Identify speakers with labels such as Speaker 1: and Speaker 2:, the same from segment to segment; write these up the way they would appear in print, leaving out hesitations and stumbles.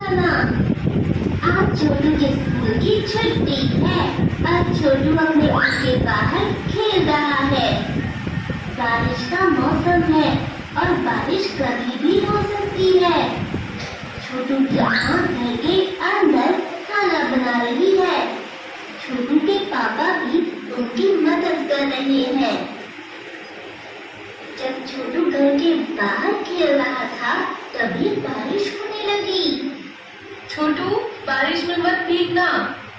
Speaker 1: आज छोटू के स्कूल की छुट्टी है और छोटू अपने घर के बाहर खेल रहा है। बारिश का मौसम है और बारिश कभी भी हो सकती है। छोटू की माँ घर के अंदर खाना बना रही है। छोटू के पापा भी उनकी मदद कर रहे हैं। जब छोटू घर के बाहर खेल रहा था तभी बारिश होने लगी।
Speaker 2: छोटू, बारिश में मत भीगना,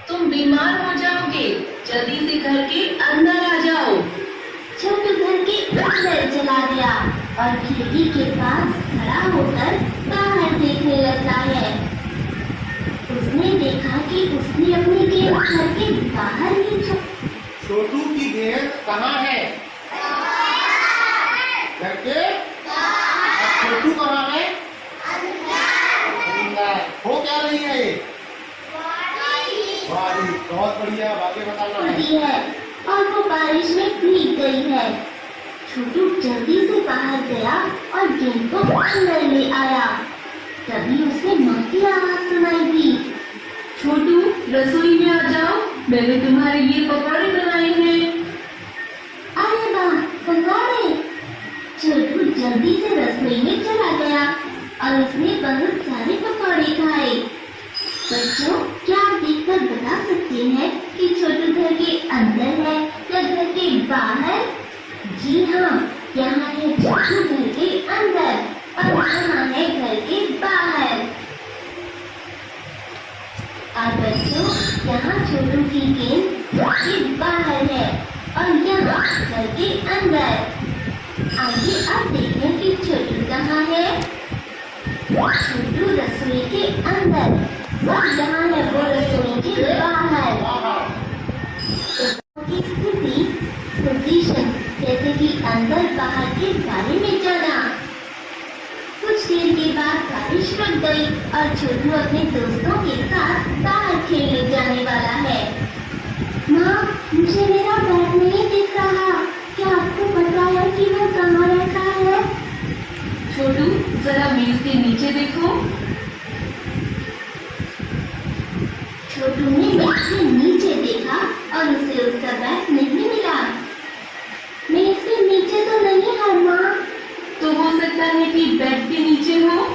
Speaker 2: तुम बीमार हो जाओगे। जल्दी से घर के अंदर आ जाओ।
Speaker 1: छोटू घर के अंदर चला गया और खिड़की के पास खड़ा होकर बाहर देखने लगता है। उसने देखा कि उसने अपनी गेंद घर के बाहर ही
Speaker 3: छोटू की गेंद कहाँ है? घर के? छोटू कहाँ है? हो क्या रही है ये? बारिश। बहुत बढ़िया, आगे बताना
Speaker 1: है और वो बारिश में भीग गई है। छोटू जल्दी से बाहर गया और गेंद को अंदर ले आया। तभी उसे माँ की आवाज सुनाई दी।
Speaker 2: छोटू, रसोई में आ जाओ, मैंने तुम्हारे लिए पकौड़े बनाए हैं।
Speaker 1: अरे वाह, पकौड़े! छोटू जल्दी से रसोई में चला गया और उसने बहुत सारे पकौड़े खाए। बच्चों, क्या आप देखकर बता सकते हैं कि छोटू घर के अंदर है या घर के बाहर? जी हाँ, यहाँ है छोटू घर के अंदर और यहाँ है घर के बाहर। और बच्चों, यहाँ छोटू की गेंद घर के बाहर है और यहाँ घर के अंदर। आइए अब देखें कि छोटू कहाँ है। छोटू रसोई के अंदर और यहाँ है वो रसोई के बाहर। की स्थिति, पोजीशन, जैसे कि अंदर बाहर के बारे में जाना। कुछ देर के बाद बारिश रुक गई और छोटू अपने दोस्तों के साथ बाहर खेलने जाने वाला है। माँ, मुझे मेरा बैग नहीं दिख रहा। क्या आपको पता है कि वो कहाँ रहता है?
Speaker 2: छोटू, जरा मेज के नीचे देखो।
Speaker 1: छोटू ने मेज के नीचे देखा और उसे उसका बैग नहीं मिला। मेज के नीचे तो नहीं है माँ।
Speaker 2: तो हो सकता है कि बेड के नीचे हो।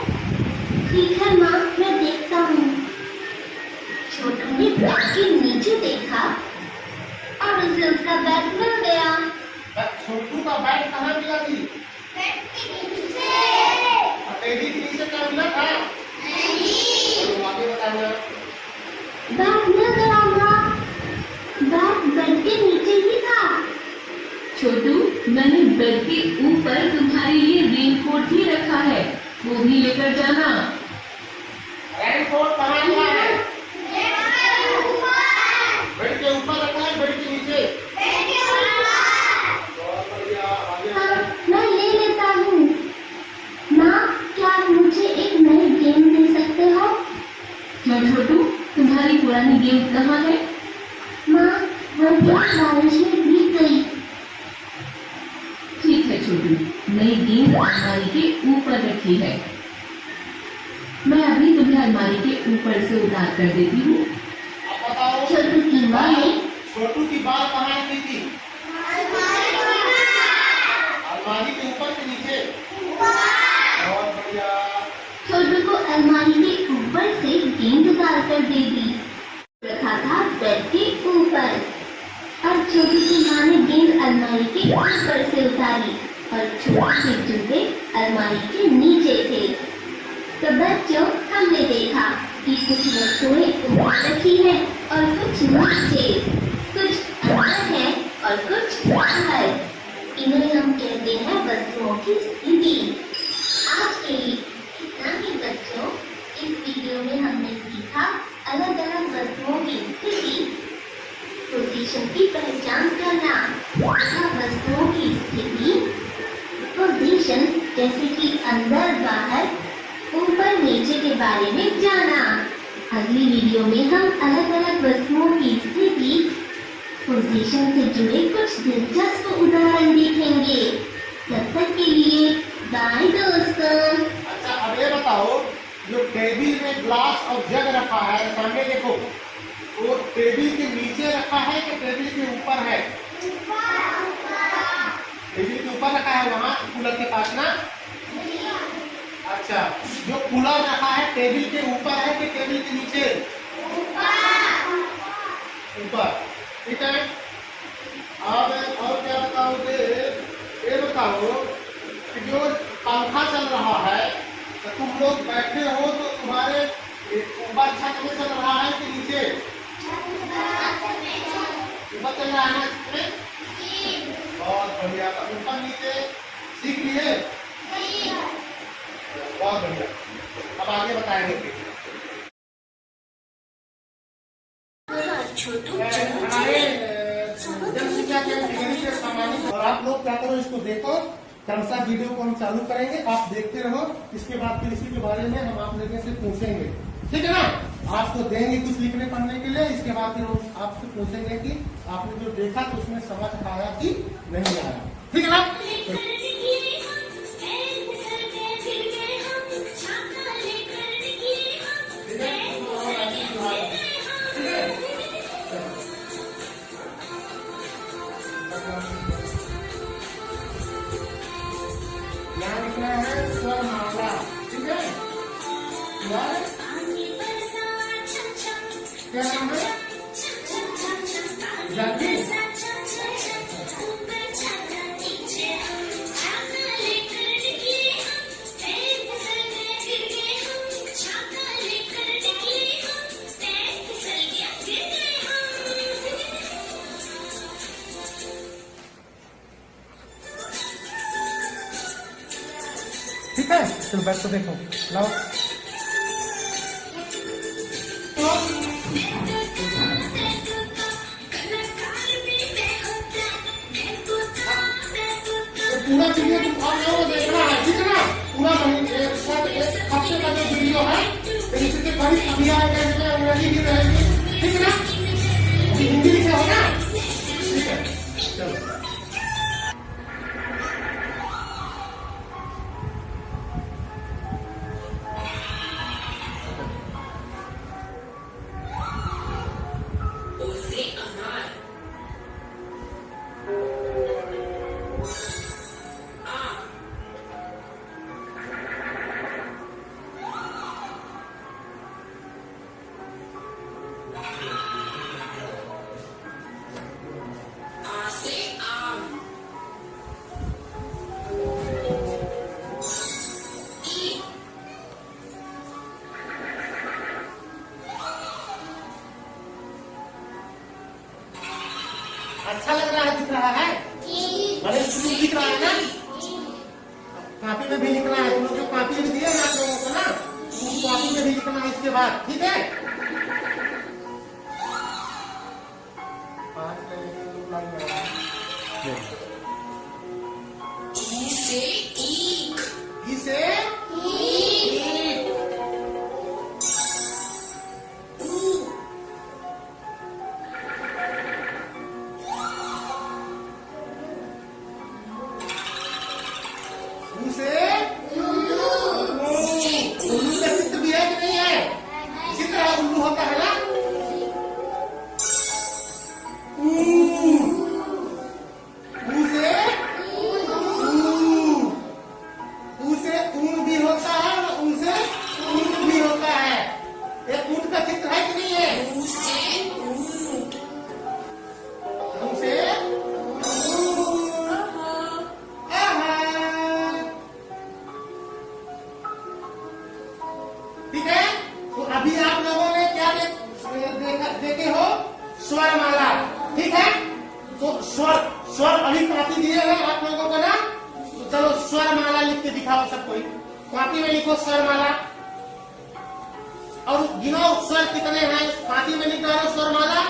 Speaker 1: ठीक है माँ, मैं देखता हूँ। छोटू ने बेड के नीचे देखा और उसे उसका बैग मिल गया।
Speaker 3: छोटू का बैग कहाँ मिला थी?
Speaker 1: बेड के नीचे।
Speaker 3: टेडी के नीचे क्या मिला था? नहीं। आगे बताना।
Speaker 1: बैग मिल गया माँ। बैग बेड के नीचे ही था।
Speaker 2: छोटू, मैंने बेड के ऊपर तुम्हारे लिए रेनकोट ही रखा है, वो भी लेकर जाना।
Speaker 3: रेनकोट कहाँ मिला है? बेड के ऊपर रखा है, बेड के नीचे? बहुत बढ़िया, आगे।
Speaker 1: हाँ, मैं ले लेता हूँ। माँ, क्या आप मुझे एक नई गेम दे सकते हो?
Speaker 2: क्यों छोटू, तुम्हारी पुरानी गेंद कहाँ है?
Speaker 1: माँ, वो बारिश में भीग गई।
Speaker 2: ठीक है छोटू, नई गेंद अलमारी के ऊपर रखी है। मैं अभी तुम्हें अलमारी के ऊपर से उतार कर देती हूँ।
Speaker 3: अब बताओ।
Speaker 1: छोटू की माँ ने
Speaker 3: छोटू की बाल कहाँ की थी? अलमारी के ऊपर के नीचे? बहुत बढ़िया।
Speaker 1: छोटू को अलमारी के ऊपर से गेंद उतार कर दे दी। रखा था बेड के ऊपर और छोटू की माँ ने गेंद अलमारी के ऊपर से उतारी और छोटू के जूते अलमारी के नीचे थे। तो बच्चों, हमने देखा कि कुछ वस्तुएं ऊपर रखी है और कुछ नीचे, कुछ अंदर है और कुछ बाहर। इन्हें हम कहते हैं वस्तुओं की स्थिति। आज के लिए इतना ही बच्चों। इस वीडियो में हमने सीखा अलग अलग वस्तुओं की स्थिति, पोजीशन की पहचान करना, वस्तुओं की स्थिति, पोजीशन जैसे कि अंदर बाहर, ऊपर नीचे के बारे में जाना। अगली वीडियो में हम अलग अलग वस्तुओं की स्थिति, पोजीशन से जुड़े कुछ दिलचस्प उदाहरण देखेंगे। तब तक के लिए बाय दोस्तों।
Speaker 3: अच्छा, अब ये बताओ जो टेबल में ग्लास और जग रखा है, सामने देखो, वो टेबल के नीचे रखा है कि टेबल के ऊपर है? टेबल के ऊपर रखा है, वहां कूलर के पास ना। अच्छा, जो कूलर रखा है टेबल के ऊपर है कि टेबल के नीचे? ऊपर। ठीक है। अब और क्या बताओगे? ये बताओ कि जो पंखा चल रहा है तो तुम लोग बैठे हो तो तुम्हारे ऊपर छत में चल रहा है कि नीचे? ऊपर चल रहा है ना इसमें? बहुत बढ़िया। तो ऊपर नीचे सीख लिए? बहुत बढ़िया। अब आगे बताएंगे। हमारे जन शिक्षा के डिग्री के सम्मानित, और आप लोग क्या करो, इसको देखो, क्रमशः वीडियो को हम चालू करेंगे, आप देखते रहो। इसके बाद फिर इसी के बारे में हम आप लोगों से पूछेंगे, ठीक है ना। आपको देंगे कुछ लिखने पढ़ने के लिए, इसके बाद फिर हम आपसे पूछेंगे कि आपने जो देखा तो उसमें समझ आया कि नहीं आया, ठीक है ना। यहाँ लिखना है स्वरमाला, ठीक है। क्या नाम है? जानकी? ठीक है, चलो बैठ को देखो, लाओ। पूरा वीडियो तुम आप लोगों को देखना है, ठीक है ना। पूरा एक हफ्ते का जो वीडियो है, इससे बड़ी अभी आएगा, इसमें अंग्रेजी भी रहेगी, ठीक है ना। अभी हिंदी लिखे हो ना, ठीक है। चलो अच्छा लग रहा है, दिख रहा है, बड़े स्कूल दिख रहा है ना। कॉपी में भी लिखना है, तुम लोग जो कॉपी में दिए ना आप लोगों को ना, कॉपी में भी लिखना है इसके बाद, ठीक है। देखे हो स्वरमाला, ठीक है। तो स्वर अभी कॉपी दिए हैं आप लोगों को ना, तो चलो स्वरमाला लिख के दिखाओ सब कोई। कॉपी में लिखो स्वरमाला और गिनो स्वर कितने हैं, कॉपी में लिख डालो स्वरमाला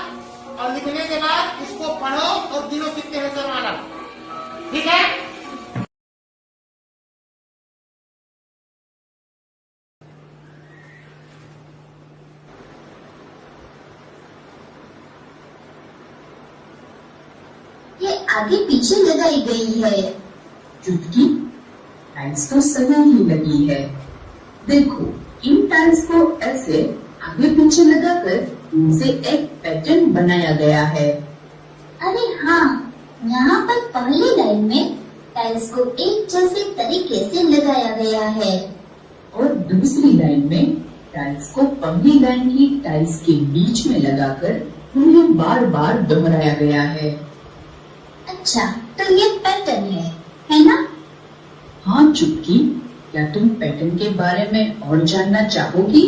Speaker 3: और लिखने के बाद उसको पढ़ो और गिनो कितने हैं स्वरमाला, ठीक है।
Speaker 1: ये आगे पीछे लगाई गई है।
Speaker 4: चुटकी टाइल्स तो सही ही लगी है। देखो इन टाइल्स को ऐसे आगे पीछे लगाकर उनसे एक पैटर्न बनाया गया है।
Speaker 1: अरे हाँ, यहाँ पर पहली लाइन में टाइल्स को एक जैसे तरीके से लगाया गया है
Speaker 4: और दूसरी लाइन में टाइल्स को पहली लाइन की टाइल्स के बीच में लगाकर उन्हें बार बार दोहराया गया है।
Speaker 1: अच्छा, तो ये पैटर्न है ना?
Speaker 4: हाँ चुटकी, क्या तुम पैटर्न के बारे में और जानना चाहोगी?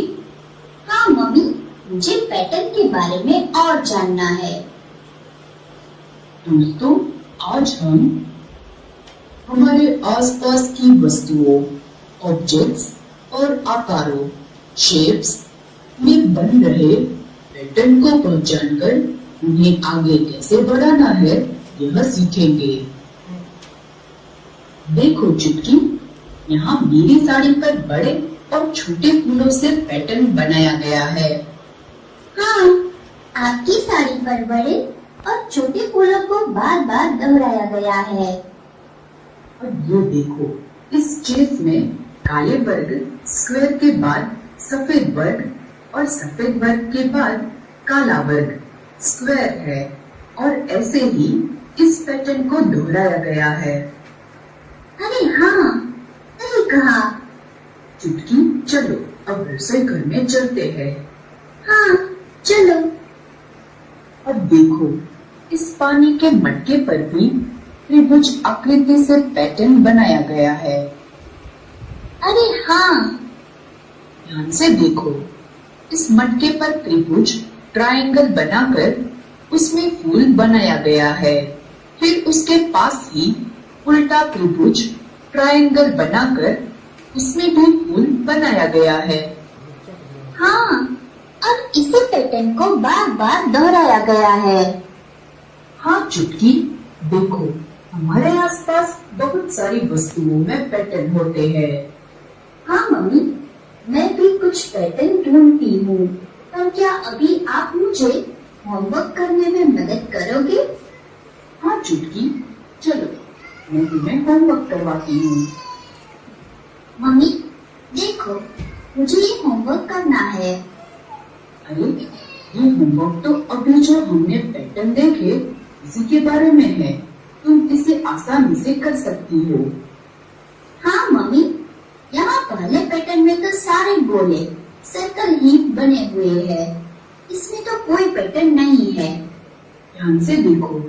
Speaker 1: हाँ मम्मी, मुझे पैटर्न के बारे में और जानना है।
Speaker 4: दोस्तों, आज हम हमारे आसपास की वस्तुओं, ऑब्जेक्ट्स और आकारों, शेप्स में बन रहे पैटर्न को पहचानकर उन्हें आगे कैसे बढ़ाना है, यह सीखेंगे। देखो चुटकी, यहाँ मेरी साड़ी पर बड़े और छोटे फूलों से पैटर्न बनाया गया है।
Speaker 1: हाँ, आपकी साड़ी पर बड़े और छोटे फूलों को बार बार दोहराया गया है।
Speaker 4: और ये देखो, इस चेस में काले वर्ग स्क्वायर के बाद सफेद वर्ग और सफेद वर्ग के बाद काला वर्ग स्क्वायर है और ऐसे ही इस पैटर्न को दोहराया गया है।
Speaker 1: अरे हाँ, सही कहा।
Speaker 4: चुटकी, चलो अब रसोई घर में चलते हैं।
Speaker 1: हाँ, चलो।
Speaker 4: अब देखो, इस पानी के मटके पर भी त्रिभुज आकृति से पैटर्न बनाया गया है।
Speaker 1: अरे हाँ,
Speaker 4: ध्यान से देखो, इस मटके पर त्रिभुज ट्रायंगल बनाकर उसमें फूल बनाया गया है। फिर उसके पास ही उल्टा त्रिभुज ट्रायंगल बनाकर उसमें भी फूल बनाया गया है।
Speaker 1: हाँ, और इसी पैटर्न को बार बार दोहराया गया है।
Speaker 4: हाँ चुटकी, देखो, हमारे आसपास बहुत सारी वस्तुओं में पैटर्न होते हैं।
Speaker 1: हाँ मम्मी, मैं भी कुछ पैटर्न ढूंढती हूँ, पर क्या अभी आप मुझे होमवर्क करने में मदद करोगे?
Speaker 4: हाँ चुटकी, चलो मैं तुम्हें होमवर्क करवाती हूँ।
Speaker 1: मम्मी, देखो, मुझे ये होमवर्क करना है।
Speaker 4: अरे, ये होमवर्क तो अभी जो हमने पैटर्न देखे इसी के बारे में है। तुम इसे आसानी से कर सकती हो।
Speaker 1: हाँ मम्मी, यहाँ पहले पैटर्न में तो सारे गोले सर्कल ही बने हुए हैं। इसमें तो कोई पैटर्न नहीं है।
Speaker 4: ध्यान से देखो,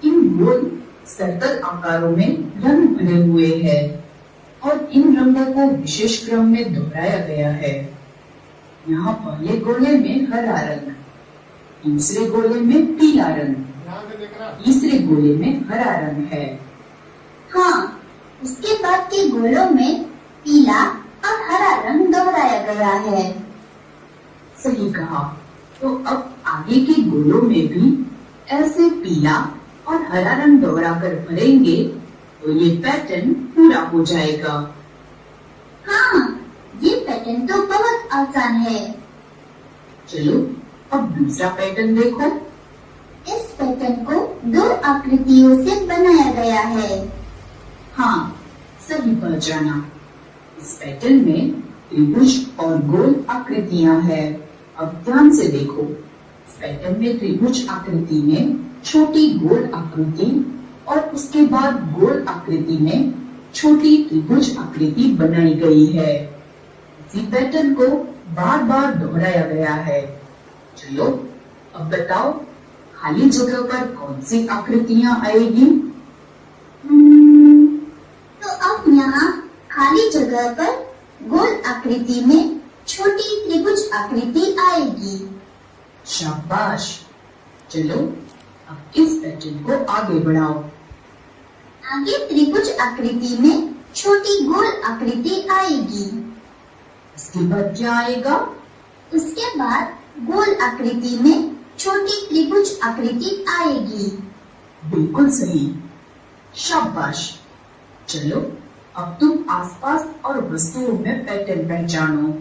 Speaker 4: इन गोल सर्कल आकारों में रंग भरे हुए हैं और इन रंगों को विशेष क्रम में दोहराया गया है। यहाँ पहले गोले में हरा रंग, दूसरे गोले में पीला रंग, तीसरे गोले में हरा रंग है।
Speaker 1: हाँ, उसके बाद के गोलों में पीला और हरा रंग दोहराया गया है।
Speaker 4: सही कहा। तो अब आगे के गोलों में भी ऐसे पीला और हरा रंग दोहरा कर भरेंगे तो ये पैटर्न पूरा हो जाएगा।
Speaker 1: हाँ, ये पैटर्न तो बहुत आसान है।
Speaker 4: चलो अब दूसरा पैटर्न देखो।
Speaker 1: इस पैटर्न को दो आकृतियों से बनाया गया है।
Speaker 4: हाँ, सही पहचाना। इस पैटर्न में त्रिभुज और गोल आकृतियां हैं। अब ध्यान से देखो, इस पैटर्न में त्रिभुज आकृति में छोटी गोल आकृति और उसके बाद गोल आकृति में छोटी त्रिभुज आकृति बनाई गई है। इसी पैटर्न को बार बार दोहराया गया है। चलो अब बताओ, खाली जगह पर कौन सी आकृतियां आएगी?
Speaker 1: तो अब यहाँ खाली जगह पर गोल आकृति में छोटी त्रिभुज आकृति आएगी।
Speaker 4: शाबाश। चलो अब इस पैटर्न को आगे बढ़ाओ।
Speaker 1: आगे त्रिभुज आकृति में छोटी गोल आकृति आएगी।
Speaker 4: इसके बाद क्या आएगा?
Speaker 1: उसके बाद गोल आकृति में छोटी त्रिभुज आकृति आएगी।
Speaker 4: बिल्कुल सही, शाबाश। चलो अब तुम आसपास और वस्तुओं में पैटर्न पहचानो।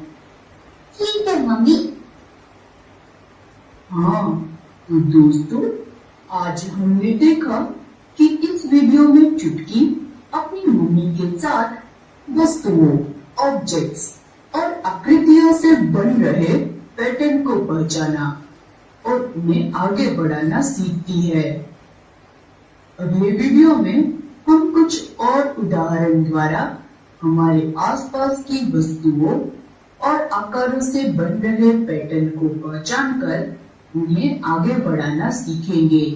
Speaker 1: ठीक है मम्मी।
Speaker 4: हाँ तो दोस्तों, आज हमने देखा कि इस वीडियो में चुटकी अपनी मम्मी के साथ वस्तुओं, ऑब्जेक्ट्स और आकृति आकृतियों से बन रहे पैटर्न को पहचाना और उन्हें आगे बढ़ाना सीखती है। अगले वीडियो में हम कुछ और उदाहरण द्वारा हमारे आसपास की वस्तुओं और आकारों से बन रहे पैटर्न को पहचानकर उन्हें आगे बढ़ाना सीखेंगे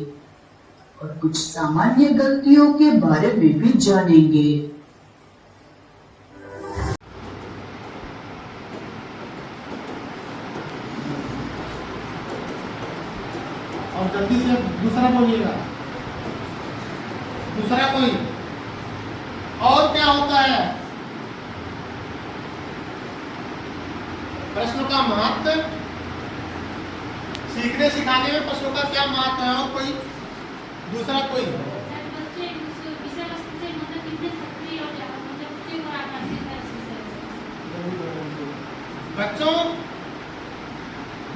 Speaker 4: और कुछ सामान्य गलतियों के बारे में भी जानेंगे।
Speaker 3: और जल्दी से दूसरा बोलिएगा, दूसरा कोई और क्या होता है? प्रश्नों का महत्व, सीखने सिखाने में प्रश्नों का क्या महत्व है? और कोई दूसरा कोई
Speaker 5: बच्चे विषय वस्तु से मतलब कितने सक्रिय और ज्यादा मतलब क्यों आकर्षित है इस विषय से।
Speaker 3: बच्चों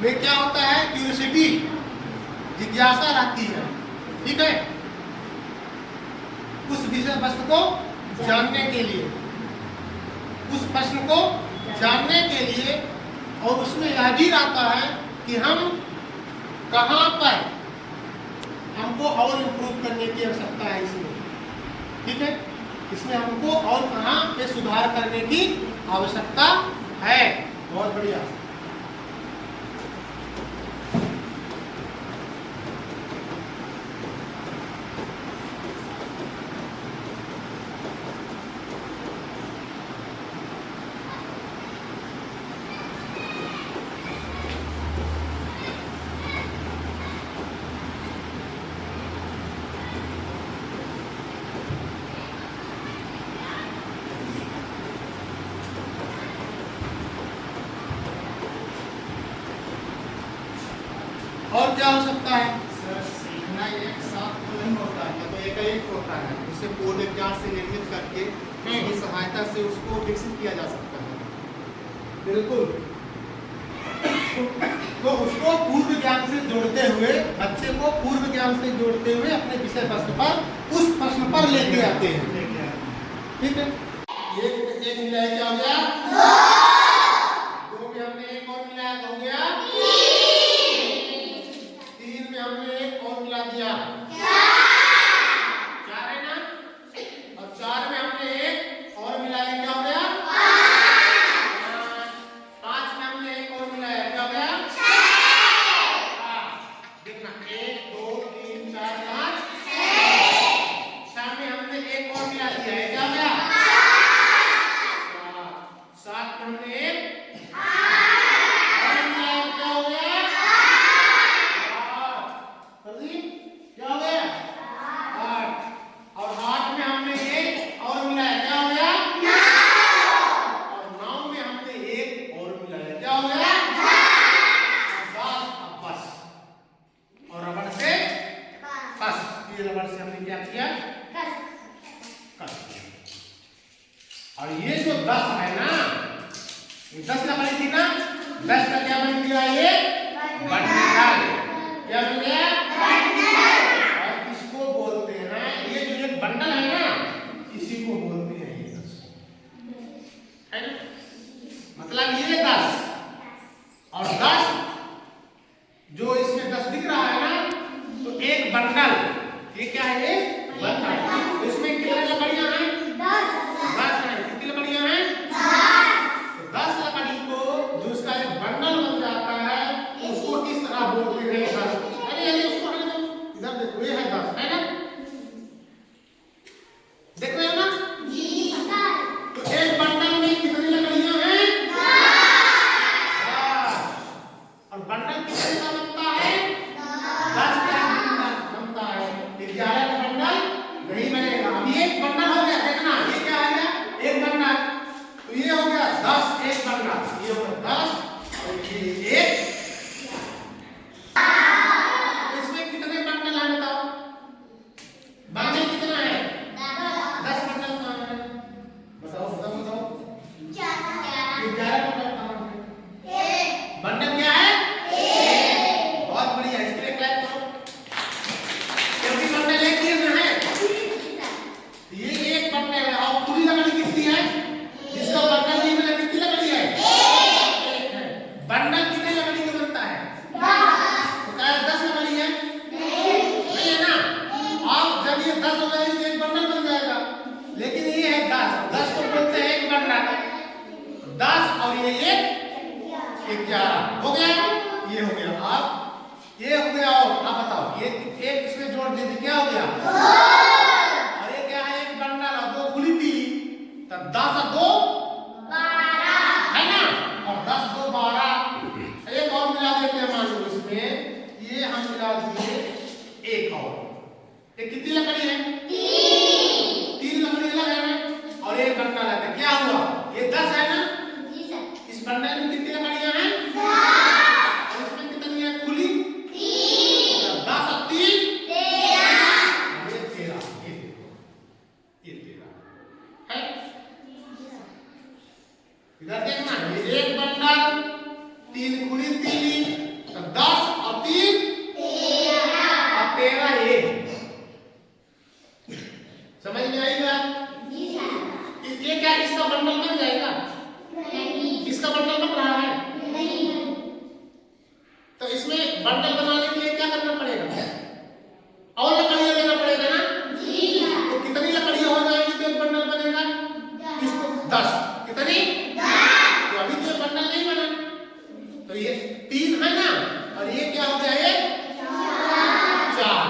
Speaker 3: में क्या होता है? क्यूरियोसिटी, जिज्ञासा रहती है, ठीक है, उस विषय वस्तु को जानने के लिए, उस प्रश्न को जानने के लिए, और उसमें यह भी रहता है कि हम कहाँ पर हमको और इम्प्रूव करने की आवश्यकता है इसमें, ठीक है, इसमें हमको और कहाँ पे सुधार करने की आवश्यकता है। बहुत बढ़िया। और क्या हो सकता है?
Speaker 6: सर सीखना एक साथ तो नहीं होता है, तो एक होता है, उसे पूर्ण ज्ञान से निर्मित करके उसकी सहायता से उसको विकसित किया जा सकता है।
Speaker 3: बिल्कुल। तो उसको पूर्व ज्ञान से जोड़ते हुए, बच्चे को पूर्व ज्ञान से जोड़ते हुए अपने विषय वस्तु पर, उस प्रश्न पर लेके आते हैं, ठीक है। एक मिलाया क्या हो गया? दो में हमने एक और मिलाया तो हो गया तीन में हमने एक और मिला दिया, चार है ना, और चार में हमने एक और मिलाया क्या हो गया? पांच में हमने एक और मिलाया क्या हो गया? देखना, एक दो तीन चार पाँच, छह में हमने एक और मिला दिया है, क्या हो गया? सात में हमने एक और मिलाया, क्या हो गया? क्या हो गया? आठ। और आठ में हमने एक और मिलाया, क्या हो गया? और नौ में हमने एक और मिलाया, क्या हो गया? अब बस, और रबड़ से कस, ये रबड़ से हमने क्या किया? कस किया। और ये जो 10 है ना, ये 10 लकड़ी थी ना, 10 का क्या बन गया? ये बंडल। क्या बन गया? और इसको बोलते हैं, ये जो एक बंडल है ना, इसी को बोलते हैं ये 10, है ना? मतलब ये 10 और 10 जो इसमें 10 दिख रहा है ना, तो एक बंडल, ये क्या है? ये बंडल। तो इसमें कितनी लकड़ियां हैं? 10 हैं। कितनी लकड़ियां हैं? 10। 10 लकड़ी को जो उसका एक बंडल बन जाता है, उसको किस तरह बोलते हैं? 10। अरे उसको इधर देखो, ये है 10, है ना? देख रहे हो ना? तो एक बंडल में कितनी लकड़ियां हैं? 10। और बंडल कितने का बनता है? 10 का बनता है। 11 का बंडल नहीं बनेगा। अभी एक बंडल हो गया, देखना ये क्या है? एक बंडल, तो ये हो गया 10, एक बंडल, ये हो गया 10 और ये एक। इसमें कितने बंडल हैं बताओ? बंडल कितना है? 10 बंडल कहाँ है? बताओ बताओ बताओ। 11 बंडल कहाँ है? बंडल क्या है? बहुत बढ़िया, इसके लिए क्लैप करो। क्योंकि बंडल एक चीज में है, ये एक बंडल है। और पूरी लकड़ी कितनी है? जिसका बंडल नहीं मिला, कितनी लकड़ी है? 11 हो गया, ये हो गया। अब ये हो गया, और आप बताओ ये एक इसमें जोड़ दीजिए, क्या हो गया? और ये क्या है? एक बंडल और 2 खुली थी, तब 10 और 2 है ना, और 10 2 12। एक और मिला देते हैं, मान लो इसमें ये हम मिला दिए एक और। ये कितनी लकड़ी है? 3 लकड़ी अलग है ना, और एक बंडल है, क्या हुआ? ये 10 है ना। इस बंडल में कितनी लकड़ियां हैं? 10। और इसमें कितनी है खुली? 3। 10 और 3 13। ये 13, ये 13 है। इधर देखना, ये एक बंडल, 3 खुली 3, तो 10 और 3 और 13 ये। समझ में आई बात? ये क्या इसका बंडल बन जाएगा? इसका बंडल बन रहा है? तो इसमें बंडल बनाने के लिए क्या करना पड़ेगा? और लकड़ियां लेना पड़ेगा ना। तो कितनी लकड़ियां हो जाएंगी तो एक बंडल बनेगा? इसको 10। कितनी? 10। तो अभी तो बंडल नहीं बना, तो ये 3 है ना, और ये क्या हो गया? ये 4।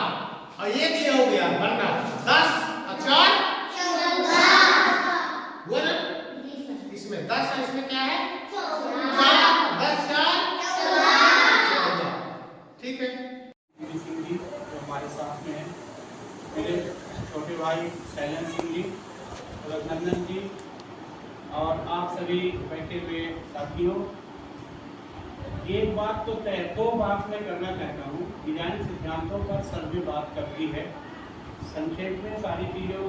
Speaker 3: और ये क्या हो गया? बंडल 10 और 4 हुआ ना। इसमें 10 है, इसमें क्या है? 4। 10 4 14। ठीक है।
Speaker 7: सिंह जी जो हमारे साथ में हैं, मेरे छोटे भाई शैलेंद्र सिंह जी, रघुनंदन जी, और आप सभी बैठे हुए साथियों, एक बात तो तय, 2 बात मैं करना चाहता हूँ। डिजाइन सिद्धांतों पर सर भी बात करती है, संक्षेप में सारी चीज़ों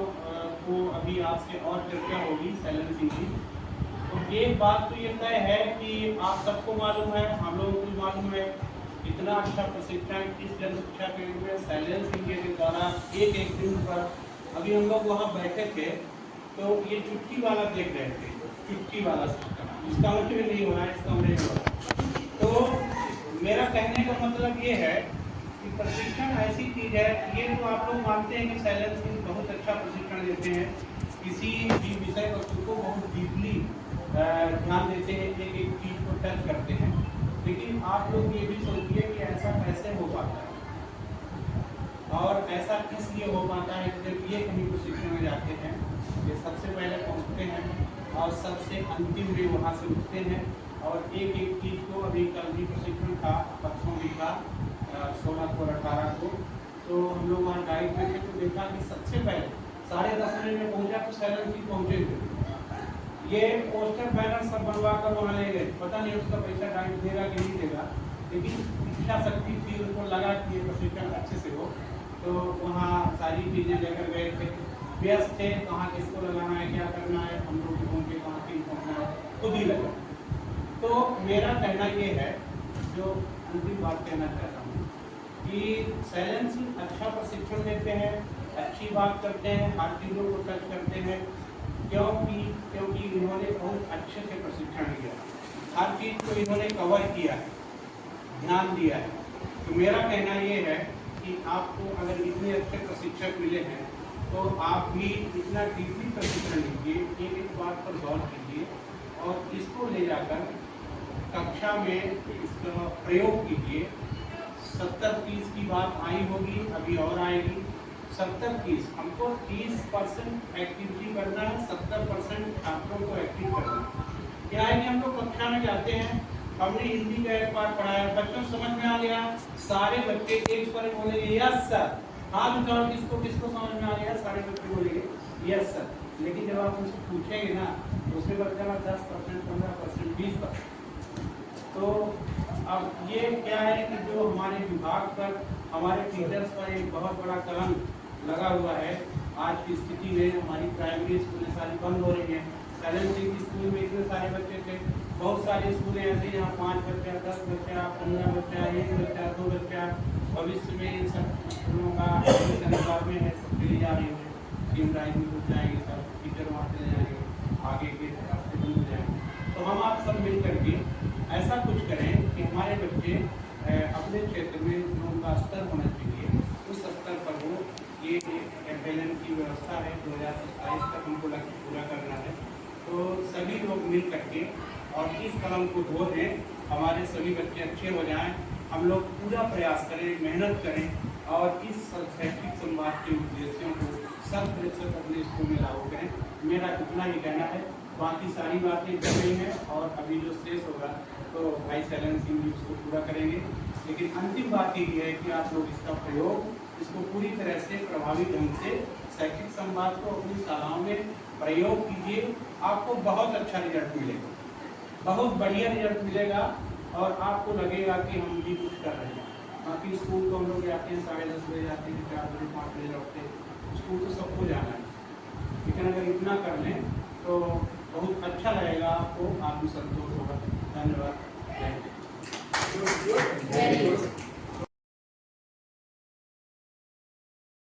Speaker 7: को अभी आपसे और चर्चा होगी शैलेंद्र सिंह जी। तो एक बात तो ये तय है कि आप सबको मालूम है, हम लोगों को मालूम है, इतना अच्छा प्रशिक्षण इस जन शिक्षा केंद्र में शैलेंद्र सिंह के द्वारा एक दिन पर। अभी हम लोग वहाँ बैठे थे तो ये चुटकी वाला देख रहे थे, चुटकी वाला सिस्टम इसका मुझे नहीं हो रहा है, इसका मुझे हो रहा है। तो मेरा कहने का मतलब ये है कि प्रशिक्षण ऐसी चीज़ है, ये तो आप लोग मानते हैं कि शैलेंद्र सिंह बहुत अच्छा प्रशिक्षण देते हैं, किसी भी विषय वस्तु को बहुत डीपली ध्यान देते हैं, एक एक चीज़ को टच करते हैं। लेकिन आप लोग ये भी सोचिए कि ऐसा कैसे हो पाता है, और ऐसा किस लिए हो पाता है। जब ये कहीं प्रशिक्षण में जाते हैं, ये सबसे पहले पहुँचते हैं और सबसे अंतिम में वहाँ से उठते हैं, और एक एक चीज़ को, अभी कल भी प्रशिक्षण था, परसों भी था, 16 को और 18 को, तो हम लोग वहाँ गाइड में थे तो देखा कि सबसे पहले 10:30 में पहुँचा तो शैलेंद्र सिंह पहुँचे थे। ये पोस्टर बैनर सब बनवा कर वहाँ ले गए, पता नहीं उसका पैसा गाइड देगा कि नहीं देगा, लेकिन इच्छा शक्ति थी, उनको लगा कि ये प्रशिक्षण अच्छे से हो, तो वहाँ सारी चीज़ें लेकर गए थे। व्यस्त थे, कहाँ किसको लगाना है, क्या करना है, हम लोग भी पहुँचे, कहाँ किन पहुँचना है, खुद ही लगा। तो मेरा कहना ये है, जो अंतिम बात कहना चाहता हूँ, कि शैलेंद्र सिंह अच्छा प्रशिक्षण देते हैं, अच्छी बात करते हैं, हर चीज़ों को टच करते हैं, क्योंकि इन्होंने बहुत अच्छे से प्रशिक्षण दिया, हर चीज़ को इन्होंने कवर किया है, ध्यान दिया है। तो मेरा कहना ये है कि आपको अगर इतने अच्छे प्रशिक्षक मिले हैं तो आप भी इतना डीपली प्रशिक्षण लीजिए, एक एक बात पर गौर कीजिए और इसको ले जाकर कक्षा में इसका प्रयोग कीजिए। 70-30 की बात आई होगी, अभी और आएगी। 70-30 हमको 30% एक्टिविटी करना है, 70% छात्रों को एक्टिव करना है। क्या है कि हम लोग कक्षा में जाते हैं, हमने हिंदी का एक पाठ पढ़ाया, बच्चों को समझ में आ गया, सारे बच्चे एक स्वर में बोलेंगे यस सर, हाथ उठाओ किसको किसको समझ में आ गया, सारे बच्चे बोलेंगे यस सर। लेकिन जब आप उनसे पूछेंगे ना तो उसमें बच्चा 10%, 15%, 20%। तो अब ये क्या है कि जो हमारे विभाग पर, हमारे टीचर्स पर एक बहुत बड़ा कलंक लगा हुआ है। आज की स्थिति में हमारी प्राइमरी स्कूलें सारी बंद हो रही हैं। शैलेंद्र सिंह स्कूल में इतने सारे बच्चे थे, बहुत सारी स्कूलें ऐसे यहाँ 5 बच्चा, 10 बच्चा, 15 बच्चा, 1 बच्चा, 2 बच्चा। भविष्य में इन सब स्कूलों का सरकार में है, सब चली जा रही है, टीम राइज में घुस जाएंगे, सब टीचर वहाँ चले जाएंगे, आगे के रास्ते बंद हो जाएंगे। तो हम आप सब मिल करके ऐसा कुछ करें कि हमारे बच्चे अपने क्षेत्र में जो उनका स्तर होना चाहिए उस स्तर पर हो। ये FLN की व्यवस्था है, 2027 तक हमको लक्ष्य पूरा करना है। तो सभी लोग मिल करके और इस कलम को धो दें हमारे सभी बच्चे अच्छे हो जाएं। हम लोग पूरा प्रयास करें, मेहनत करें और इस शैक्षिक संवाद के उद्देश्यों को 100% अपने स्कूल में लागू करें। मेरा इतना ही कहना है, बाकी सारी बातें कर रही हैं और अभी जो शेष होगा तो भाई शैलेंद्र सिंह जी उसको पूरा करेंगे। लेकिन अंतिम बात ये है कि आप लोग इसका प्रयोग, इसको पूरी तरह से प्रभावी ढंग से शैक्षिक संवाद को अपनी शालाओं में प्रयोग कीजिए। आपको बहुत अच्छा रिजल्ट मिलेगा, बहुत बढ़िया रिजल्ट मिलेगा और आपको लगेगा कि हम भी कुछ कर रहे हैं। बाकी स्कूल तो हम लोग जाते हैं 10:30 बजे जाते हैं, 4 बजे 5 बजे लौटते हैं। स्कूल तो सबको जाना है, लेकिन अगर इतना कर लें तो बहुत अच्छा लगेगा, आपको आत्मसंतोष होगा। धन्यवाद।
Speaker 5: Very good.